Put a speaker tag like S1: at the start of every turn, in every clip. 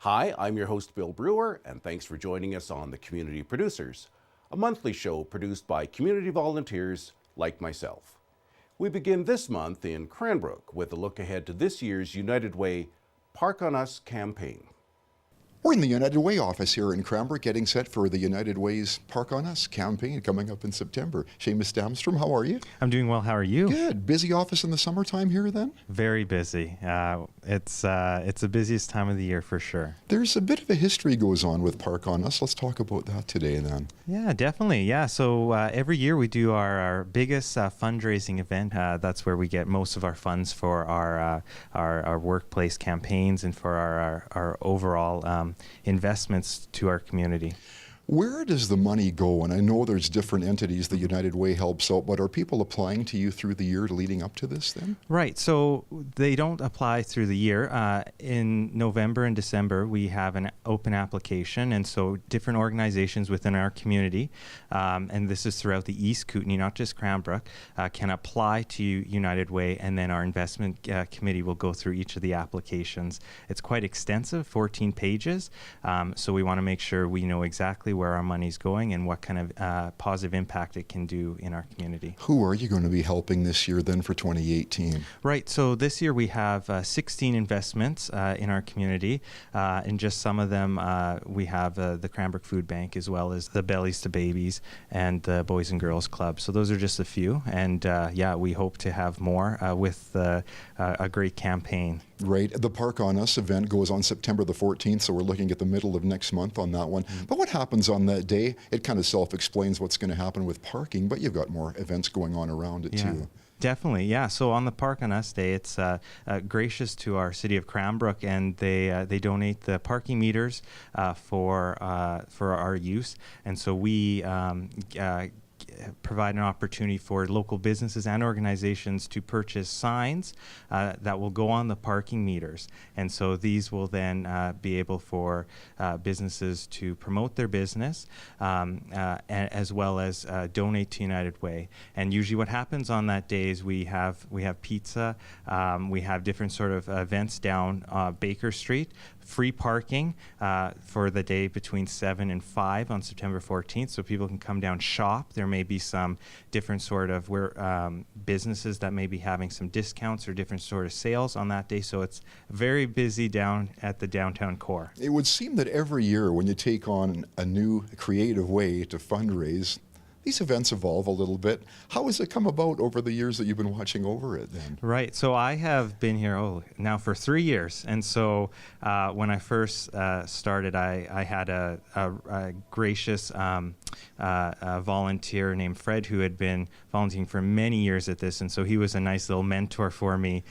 S1: Hi, I'm your host Bill Brewer, and thanks for joining us on The Community Producers, a monthly show produced by community volunteers like myself. We begin this month in Cranbrook with a look ahead to this year's United Way Park on Us campaign.
S2: We're in the United Way office here in Cranbrook getting set for the United Way's Park on Us campaign coming up in September. Seamus Damstrom, how are you?
S3: I'm doing well. How are you?
S2: Good. Busy office in the summertime here then?
S3: Very busy. It's the busiest time of the year for sure.
S2: There's a bit of a history goes on with Park on Us. Let's talk about that today then.
S3: Yeah, definitely. Yeah. So every year we do our biggest fundraising event. That's where we get most of our funds for our workplace campaigns and for our overall investments to our community.
S2: Where does the money go? And I know there's different entities the United Way helps out, but are people applying to you through the year leading up to this then?
S3: Right. So they don't apply through the year. In November and December, we have an open application. And so different organizations within our community, and this is throughout the East Kootenay, not just Cranbrook, can apply to United Way, and then our investment committee will go through each of the applications. It's quite extensive, 14 pages. So we want to make sure we know exactly where our money's going and what kind of positive impact it can do in our community.
S2: Who are you going to be helping this year then for 2018?
S3: Right, so this year we have 16 investments in our community, and just some of them we have the Cranbrook Food Bank, as well as the Bellies to Babies and the Boys and Girls Club. So those are just a few, and we hope to have more with a great campaign.
S2: Right. The Park on Us event goes on September the 14th, so we're looking at the middle of next month on that one. But what happens on that day? It kind of self-explains what's going to happen with parking, but you've got more events going on around it too.
S3: Definitely, yeah. So on the Park on Us Day, it's gracious to our city of Cranbrook, and they donate the parking meters for our use, and so we provide an opportunity for local businesses and organizations to purchase signs that will go on the parking meters. And so these will then be able for businesses to promote their business as well as donate to United Way. And usually what happens on that day is we have pizza, we have different sort of events down Baker Street, free parking for the day between 7 and 5 on September 14th, so people can come down, shop. There may be some different sort of businesses that may be having some discounts or different sort of sales on that day, so it's very busy down at the downtown core.
S2: It would seem that every year when you take on a new creative way to fundraise, these events evolve a little bit. How has it come about over the years that you've been watching over it then?
S3: Right. So I have been here now for 3 years. And so when I first started, I had a gracious volunteer named Fred who had been volunteering for many years at this. And so he was a nice little mentor for me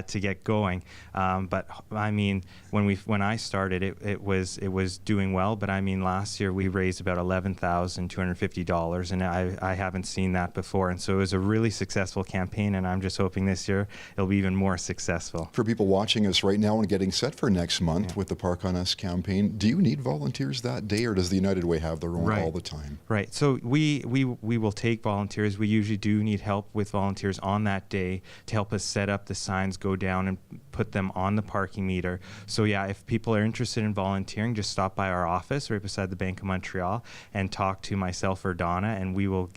S3: to get going. But I mean, when I started, it was doing well. But I mean, last year we raised about $11,250, and I haven't seen that before. And so it was a really successful campaign, and I'm just hoping this year it'll be even more successful.
S2: For people watching us right now and getting set for next month with the Park on Us campaign, do you need volunteers that day, or does the United Way have their own all the time?
S3: Right. So we will take volunteers. We usually do need help with volunteers on that day to help us set up the signs, go down and put them on the parking meter. So yeah, if people are interested in volunteering, just stop by our office right beside the Bank of Montreal and talk to myself or Donna, and we will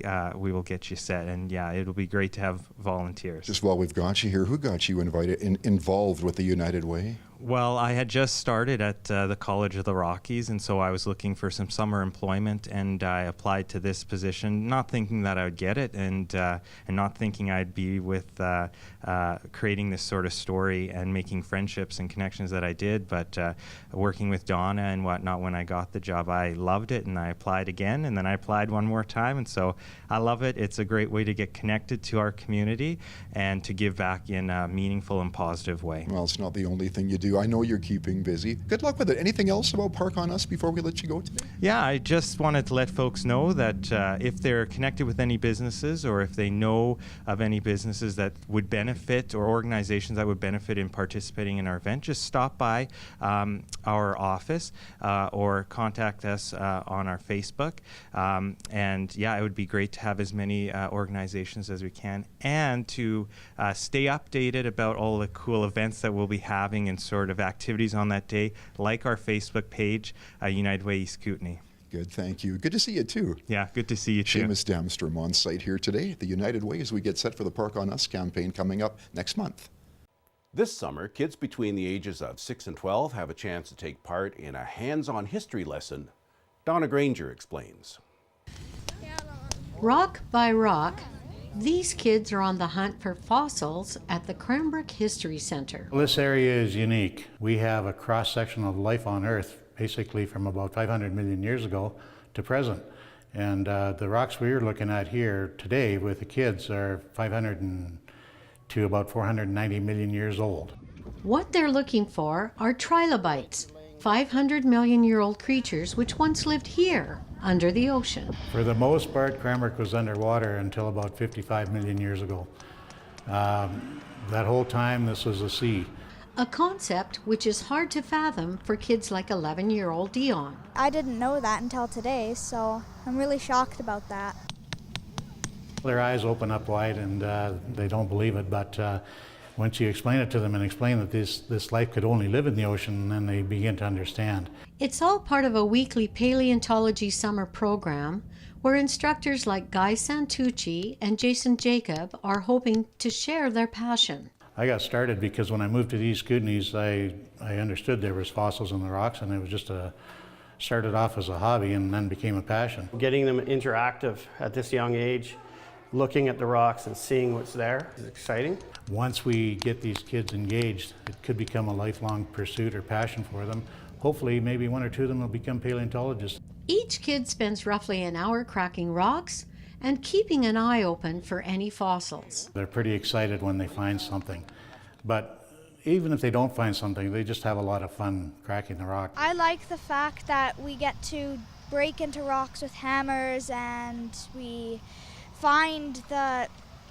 S3: get you set. And yeah, it'll be great to have volunteers.
S2: Just while we've got you here, who got you involved with the United Way?
S3: Well, I had just started at the College of the Rockies, and so I was looking for some summer employment, and I applied to this position, not thinking that I would get it, and not thinking I'd be with creating this sort of story and making friendships and connections that I did. But working with Donna and whatnot, when I got the job, I loved it, and I applied again, and then I applied one more time, and so I love it. It's a great way to get connected to our community and to give back in a meaningful and positive way.
S2: Well, it's not the only thing you do. I know you're keeping busy. Good luck with it. Anything else about Park on Us before we let you go today?
S3: Yeah, I just wanted to let folks know that if they're connected with any businesses, or if they know of any businesses that would benefit, or organizations that would benefit in participating in our event, just stop by our office or contact us on our Facebook. And yeah, it would be great to have as many organizations as we can, and to stay updated about all the cool events that we'll be having and sort of activities on that day, like our Facebook page, United Way East Kootenay.
S2: Good, thank you. Good to see you too.
S3: Yeah, good to see you too.
S2: Seamus Damstrom on site here today at the United Way as we get set for the Park on Us campaign coming up next month.
S1: This summer, kids between the ages of 6 and 12 have a chance to take part in a hands-on history lesson. Donna Granger explains.
S4: Rock by rock, these kids are on the hunt for fossils at the Cranbrook History Center.
S5: Well, this area is unique. We have a cross-section of life on Earth, basically from about 500 million years ago to present. And the rocks we're looking at here today with the kids are 500 to about 490 million years old.
S4: What they're looking for are trilobites, 500-million-year-old creatures which once lived here under the ocean.
S5: For the most part, Cranbrook was underwater until about 55 million years ago. That whole time, this was a sea.
S4: A concept which is hard to fathom for kids like 11-year-old Dion.
S6: I didn't know that until today, so I'm really shocked about that.
S5: Their eyes open up wide and they don't believe it, but once you explain it to them and explain that this life could only live in the ocean, then they begin to understand.
S4: It's all part of a weekly paleontology summer program where instructors like Guy Santucci and Jason Jacob are hoping to share their passion.
S5: I got started because when I moved to the East Kootenays, I understood there was fossils in the rocks, and it was just started off as a hobby and then became a passion.
S7: Getting them interactive at this young age, looking at the rocks and seeing what's there is exciting.
S5: Once we get these kids engaged, it could become a lifelong pursuit or passion for them. Hopefully, maybe one or two of them will become paleontologists.
S4: Each kid spends roughly an hour cracking rocks and keeping an eye open for any fossils.
S5: They're pretty excited when they find something, but even if they don't find something, they just have a lot of fun cracking the rock.
S6: I like the fact that we get to break into rocks with hammers and we find the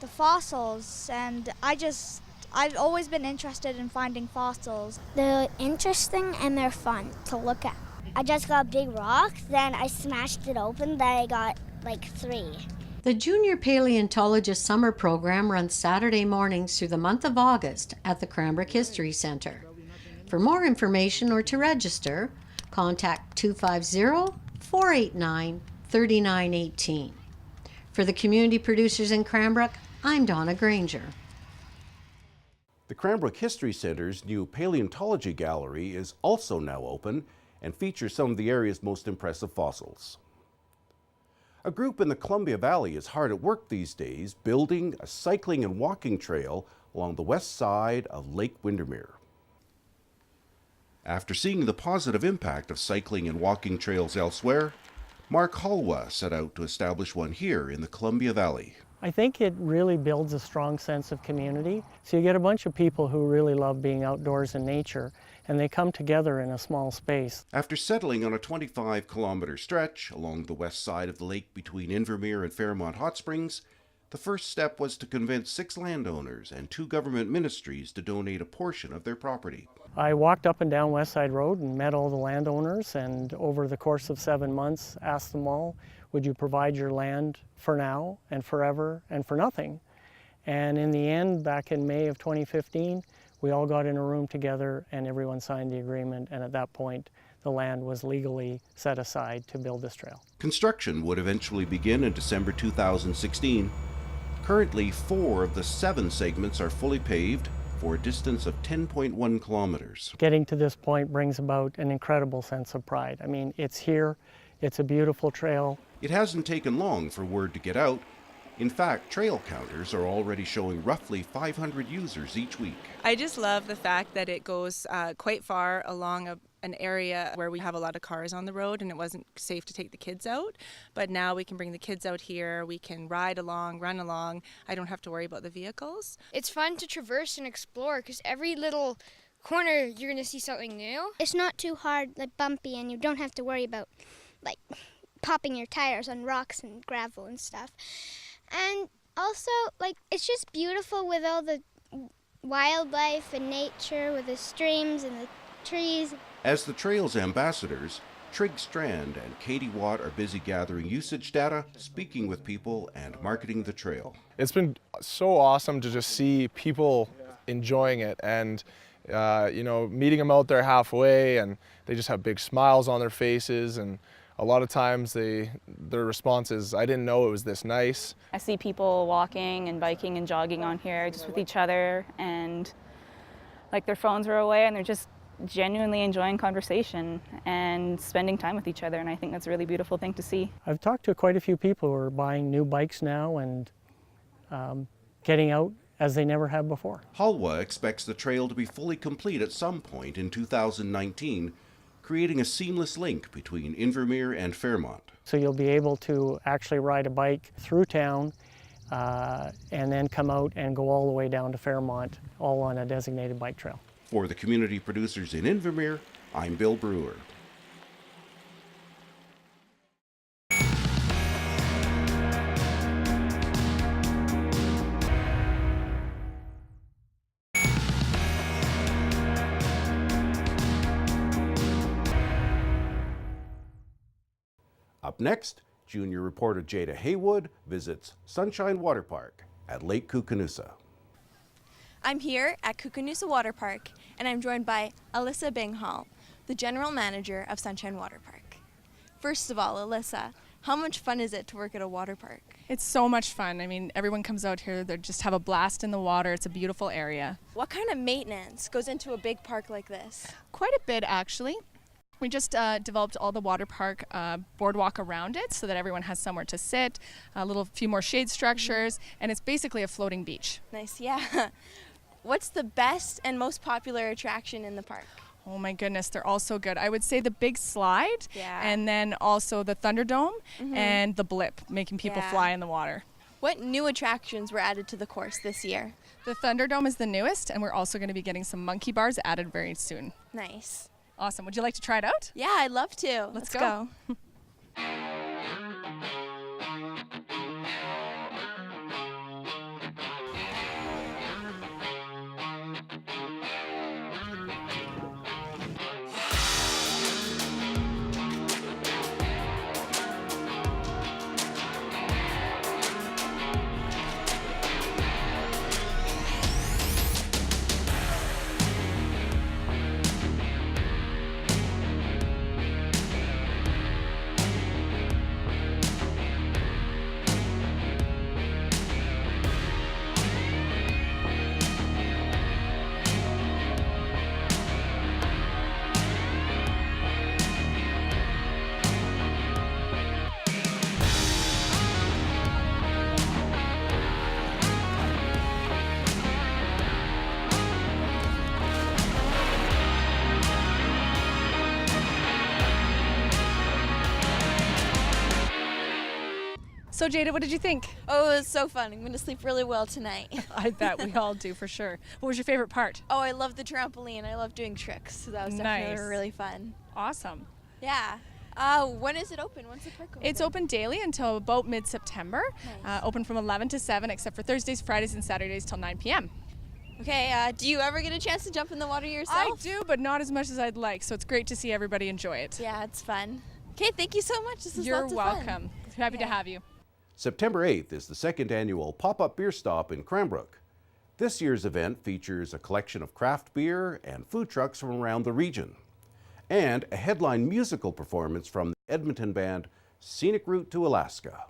S6: fossils, and I've always been interested in finding fossils.
S8: They're interesting and they're fun to look at. I just got a big rock, then I smashed it open, then I got like 3.
S4: The Junior Paleontologist Summer Program runs Saturday mornings through the month of August at the Cranbrook History Center. For more information or to register, contact 250-489-3918. For the community producers in Cranbrook, I'm Donna Granger.
S1: The Cranbrook History Center's new paleontology gallery is also now open and features some of the area's most impressive fossils. A group in the Columbia Valley is hard at work these days building a cycling and walking trail along the west side of Lake Windermere. After seeing the positive impact of cycling and walking trails elsewhere, Mark Halwa set out to establish one here in the Columbia Valley.
S9: I think it really builds a strong sense of community. So you get a bunch of people who really love being outdoors in nature, and they come together in a small space.
S1: After settling on a 25-kilometer stretch along the west side of the lake between Invermere and Fairmont Hot Springs, the first step was to convince 6 landowners and 2 government ministries to donate a portion of their property.
S9: I walked up and down West Side Road and met all the landowners, and over the course of 7 months asked them all, would you provide your land for now and forever and for nothing? And in the end, back in May of 2015, we all got in a room together and everyone signed the agreement, and at that point the land was legally set aside to build this trail.
S1: Construction would eventually begin in December 2016. Currently, 4 of the 7 segments are fully paved for a distance of 10.1 kilometers.
S9: Getting to this point brings about an incredible sense of pride. I mean, it's here, it's a beautiful trail.
S1: It hasn't taken long for word to get out. In fact, trail counters are already showing roughly 500 users each week.
S10: I just love the fact that it goes quite far along an area where we have a lot of cars on the road and it wasn't safe to take the kids out. But now we can bring the kids out here, we can ride along, run along. I don't have to worry about the vehicles.
S11: It's fun to traverse and explore because every little corner you're going to see something new.
S8: It's not too hard, like bumpy, and you don't have to worry about like popping your tires on rocks and gravel and stuff. And also, like, it's just beautiful with all the wildlife and nature, with the streams and the trees.
S1: As the trail's ambassadors, Trig Strand and Katie Watt are busy gathering usage data, speaking with people, and marketing the trail.
S12: It's been so awesome to just see people enjoying it, and meeting them out there halfway, and they just have big smiles on their faces, and a lot of times their response is, I didn't know it was this nice.
S13: I see people walking and biking and jogging on here just with each other, and like their phones are away and they're just genuinely enjoying conversation and spending time with each other, and I think that's a really beautiful thing to see.
S9: I've talked to quite a few people who are buying new bikes now and getting out as they never have before.
S1: Halwa expects the trail to be fully complete at some point in 2019, creating a seamless link between Invermere and Fairmont.
S9: So you'll be able to actually ride a bike through town and then come out and go all the way down to Fairmont, all on a designated bike trail.
S1: For the community producers in Invermere, I'm Bill Brewer. Up next, junior reporter Jada Haywood visits Sunshine Waterpark at Lake Koocanusa.
S14: I'm here at Koocanusa Waterpark, and I'm joined by Alyssa Binghall, the general manager of Sunshine Waterpark. First of all, Alyssa, how much fun is it to work at a water park?
S15: It's so much fun. I mean, everyone comes out here, they just have a blast in the water. It's a beautiful area.
S14: What kind of maintenance goes into a big park like this?
S15: Quite a bit, actually. We just developed all the water park boardwalk around it so that everyone has somewhere to sit, a few more shade structures, and it's basically a floating beach.
S14: Nice, yeah. What's the best and most popular attraction in the park?
S15: Oh my goodness, they're all so good. I would say the big slide,
S14: yeah,
S15: and then also the Thunderdome and the blip, making people fly in the water.
S14: What new attractions were added to the course this year?
S15: The Thunderdome is the newest, and we're also going to be getting some monkey bars added very soon.
S14: Nice.
S15: Awesome. Would you like to try it out?
S14: Yeah, I'd love to.
S15: Let's go. So Jada, what did you think?
S14: Oh, it was so fun. I'm going to sleep really well tonight.
S15: I bet we all do for sure. What was your favorite part?
S14: Oh, I love the trampoline. I love doing tricks. So that was definitely really fun.
S15: Awesome.
S14: Yeah. When is it open? When's the park open?
S15: It's open daily until about mid-September.
S14: Nice.
S15: Open from 11 to 7, except for Thursdays, Fridays, and Saturdays till 9 p.m.
S14: Okay, do you ever get a chance to jump in the water yourself?
S15: I do, but not as much as I'd like, so it's great to see everybody enjoy it.
S14: Yeah, it's fun. Okay, thank you so much. This is
S15: You're
S14: lots of fun.
S15: welcome. Happy to have you.
S1: September 8th is the second annual pop-up beer stop in Cranbrook. This year's event features a collection of craft beer and food trucks from around the region, and a headline musical performance from the Edmonton band Scenic Route to Alaska.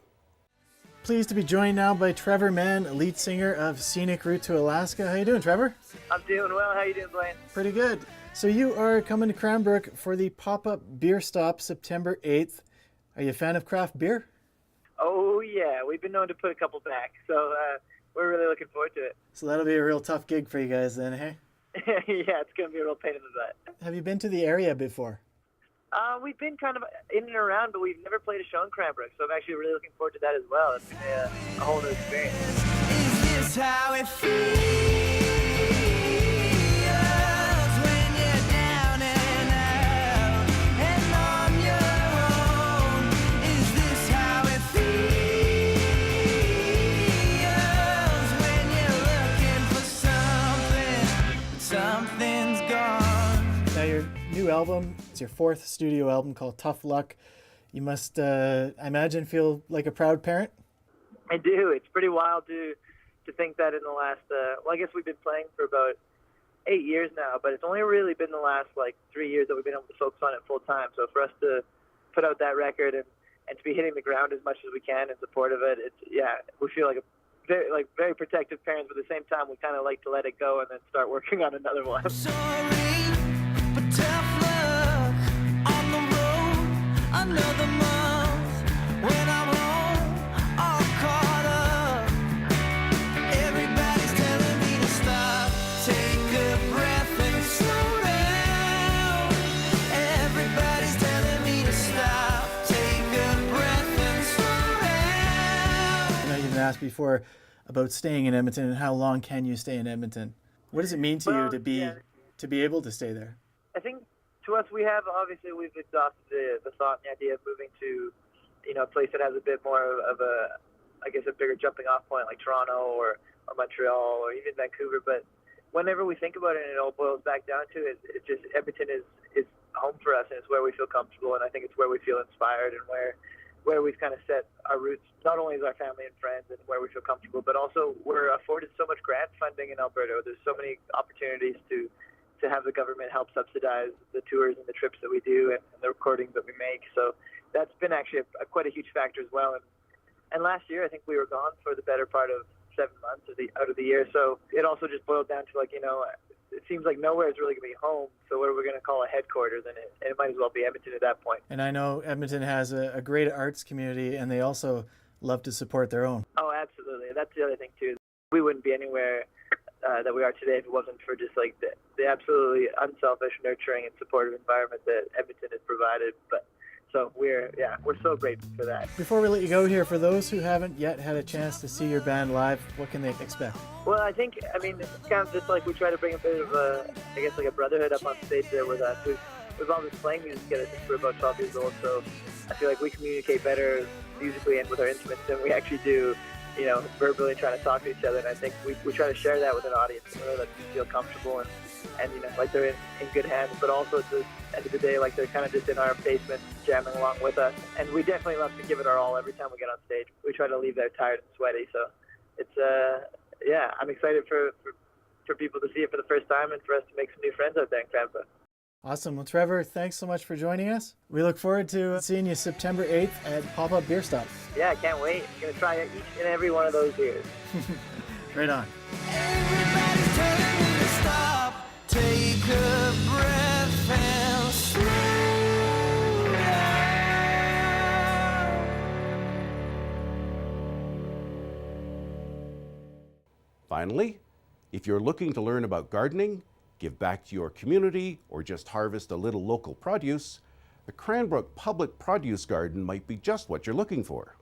S16: Pleased to be joined now by Trevor Mann, lead singer of Scenic Route to Alaska. How you doing, Trevor?
S17: I'm doing well. How you doing, Blaine?
S16: Pretty good. So you are coming to Cranbrook for the pop-up beer stop September 8th. Are you a fan of craft beer?
S17: Oh, yeah. We've been known to put a couple back, so we're really looking forward to it.
S16: So that'll be a real tough gig for you guys then, hey?
S17: Yeah, it's going to be a real pain in the butt.
S16: Have you been to the area before?
S17: We've been kind of in and around, but we've never played a show in Cranbrook, so I'm actually really looking forward to that as well. It's going to be a whole new experience.
S18: Is this how it feels when you're down and out and on your own? Is this how it feels when you're looking for something, but something's gone?
S16: Now your new album, it's your fourth studio album called Tough Luck. You must, I imagine, feel like a proud parent?
S17: I do. It's pretty wild to think that in the last, well, I guess we've been playing for about 8 years now, but it's only really been the last like 3 years that we've been able to focus on it full time. So for us to put out that record and to be hitting the ground as much as we can in support of it, we feel like very protective parents, but at the same time we kind of like to let it go and then start working on another one.
S18: But tough luck on the road, another month when I'm home, all caught up. Everybody's telling me to stop, take a breath and slow down. Everybody's telling me to stop, take a breath and slow down.
S16: I know you've been asked before about staying in Edmonton and how long can you stay in Edmonton. What does it mean to you to be able to stay there?
S17: I think to us, we've exhausted the thought and the idea of moving to, a place that has a bit more of a bigger jumping off point like Toronto or Montreal or even Vancouver. But whenever we think about it, and it all boils back down to it, it's just Edmonton is home for us, and it's where we feel comfortable, and I think it's where we feel inspired and where we've kind of set our roots, not only as our family and friends and where we feel comfortable, but also we're afforded so much grant funding in Alberta. There's so many opportunities to have the government help subsidize the tours and the trips that we do and the recordings that we make. So that's been actually quite a huge factor as well. And last year, I think we were gone for the better part of 7 months out of the year. So it also just boiled down to it seems like nowhere is really going to be home. So what are we going to call a headquarters? And it might as well be Edmonton at that point.
S16: And I know Edmonton has a great arts community, and they also love to support their own.
S17: Oh, absolutely. That's the other thing too. We wouldn't be anywhere that we are today if it wasn't for just like the absolutely unselfish, nurturing, and supportive environment that Edmonton has provided. So we're so grateful for that.
S16: Before we let you go here, for those who haven't yet had a chance to see your band live, what can they expect?
S17: Well, it's kind of just like we try to bring a bit of a brotherhood up on stage there with us. We've all been playing music together since we're about 12 years old, so I feel like we communicate better musically and with our instruments than we actually do, verbally trying to talk to each other. And I think we try to share that with an audience and really let them feel comfortable and like they're in good hands, but also at the end of the day, like they're kind of just in our basement jamming along with us. And we definitely love to give it our all every time we get on stage. We try to leave there tired and sweaty. So it's, I'm excited for people to see it for the first time and for us to make some new friends out there in Cranbrook.
S16: Awesome. Well, Trevor, thanks so much for joining us. We look forward to seeing you September 8th at Pop-Up Beer Stop.
S17: Yeah, I can't wait. I'm going to try each and every one of those beers.
S16: Right on.
S18: Everybody's telling me to stop, take a breath and slow down.
S1: Finally, if you're looking to learn about gardening, give back to your community, or just harvest a little local produce, the Cranbrook Public Produce Garden might be just what you're looking for.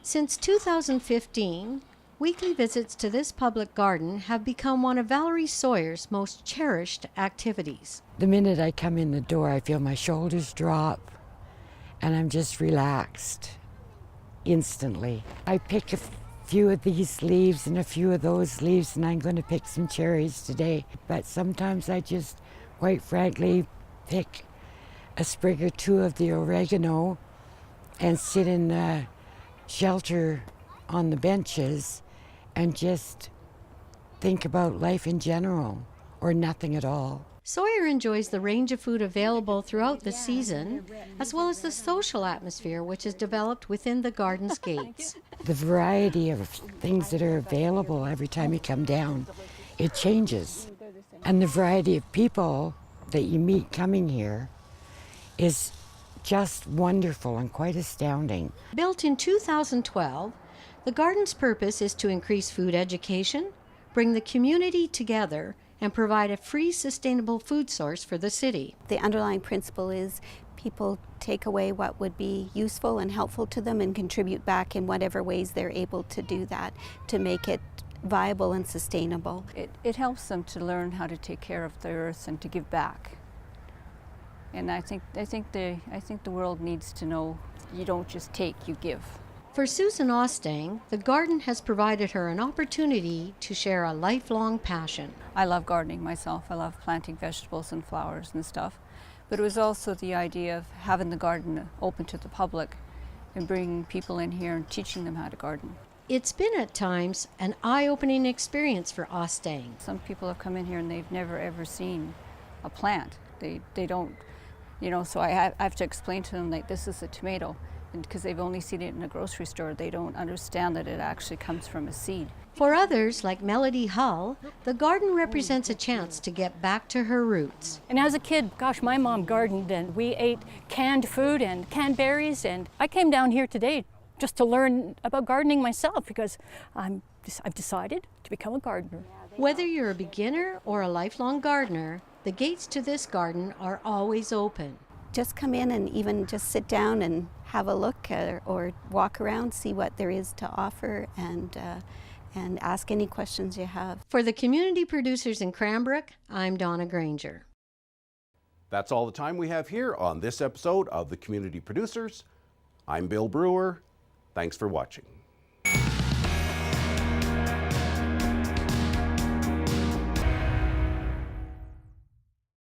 S4: Since 2015, weekly visits to this public garden have become one of Valerie Sawyer's most cherished activities.
S19: The minute I come in the door, I feel my shoulders drop and I'm just relaxed instantly. I pick a few of these leaves and a few of those leaves, and I'm going to pick some cherries today. But sometimes I just, quite frankly, pick a sprig or two of the oregano and sit in the shelter on the benches and just think about life in general, or nothing at all.
S4: Sawyer enjoys the range of food available throughout the season, as well as the social atmosphere which is developed within the garden's gates.
S19: The variety of things that are available every time you come down, it changes. And the variety of people that you meet coming here is just wonderful and quite astounding.
S4: Built in 2012, the garden's purpose is to increase food education, bring the community together, and provide a free, sustainable food source for the city.
S20: The underlying principle is people take away what would be useful and helpful to them and contribute back in whatever ways they're able to do that to make it viable and sustainable.
S21: It helps them to learn how to take care of the earth and to give back. And I think the world needs to know you don't just take, you give.
S4: For Susan Ostang, the garden has provided her an opportunity to share a lifelong passion.
S21: I love gardening myself. I love planting vegetables and flowers and stuff. But it was also the idea of having the garden open to the public and bringing people in here and teaching them how to garden.
S4: It's been at times an eye-opening experience for Ostang.
S21: Some people have come in here and they've never ever seen a plant. They don't, you know, so I have to explain to them, like, this is a tomato. And because they've only seen it in a grocery store, they don't understand that it actually comes from a seed.
S4: For others, like Melody Hull, the garden represents a chance to get back to her roots.
S3: And as a kid, gosh, my mom gardened and we ate canned food and canned berries, and I came down here today just to learn about gardening myself because I've decided to become a gardener.
S4: Whether you're a beginner or a lifelong gardener, the gates to this garden are always open.
S20: Just come in and even just sit down and have a look or walk around, see what there is to offer, and ask any questions you have.
S4: For the community producers in Cranbrook, I'm Donna Granger.
S1: That's all the time we have here on this episode of The Community Producers. I'm Bill Brewer. Thanks for watching.